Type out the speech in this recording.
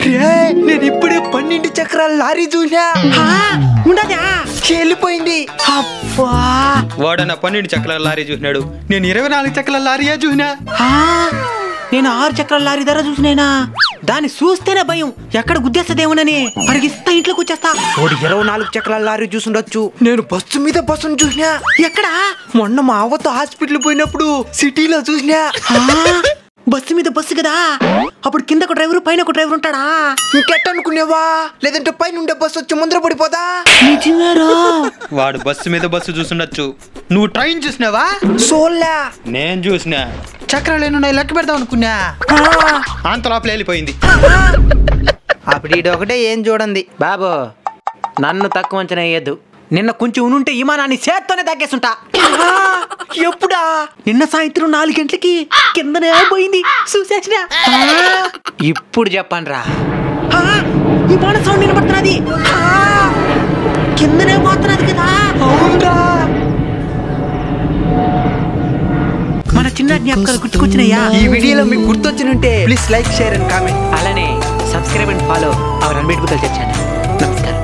నేను ఇప్పుడే 12 చక్రాల లారీ చూసా. ఉండదా వెళ్ళిపోయింది. అబ్బా వాడన్న 12 చక్రాల లారీ చూసినాడు, నేను 24 చక్రాల లారీయే చూసినా. నేను 6 చక్రాల లారీ ధర చూసినైనా దాన్ని చూస్తేనే భయం, ఎక్కడ గుద్దేస్తదేమోనని పరిగిస్తా ఇంట్లోకి వచ్చేస్తా. 24 చక్రాల లారీ చూసుండొచ్చు. నేను బస్సు మీద బస్సును చూసినా. ఎక్కడ? మొన్న మా అవ్వతో హాస్పిటల్ పోయినప్పుడు సిటీలో చూసినా. బస్సు మీద బస్సు కదా, అప్పుడు కింద ఒక డ్రైవర్ పైన ఒక డ్రైవర్ ఉంటాడా? ఇంకెట్ట అనుకునేవా? లేదంటే పైన ఉండే బస్సు వచ్చి ముందర పడిపోదా? నిజమేరా. వాడు బస్సు మీద బస్సు చూసుండొచ్చు, నువ్వు ట్రైన్ చూసినావా? సోల్లా నేను చూసినా. చక్రాలు ఎన్నున్నాయి లెక్క పెడదాం అనుకున్నా. అంత లోపల వెళ్ళిపోయింది. అప్పుడు ఇది ఒకటే ఏం చూడండి బాబు, నన్ను తక్కువ అంచనా వేయద్దు. నిన్న కొంచెం ఉంటే విమానాన్ని చేత్తోనే తగ్గేసుంటా. ఎప్పుడా? నిన్న సాయంత్రం 4 గంటలకి కిందనే పోయింది చూసేసిన. ఇప్పుడు చెప్పండి రా, విమాన సౌండ్ వినపడుతున్నది, కిందనే పోతున్నది కదా. అవునా? మన చిన్న జ్ఞాపకాలు గుర్తుకొచ్చినాయా? ఈ వీడియోలో మీకు గుర్తొచ్చినుంటే please like, share and comment. అలానే subscribe and follow our unbeatable culture channel. నమస్కారం.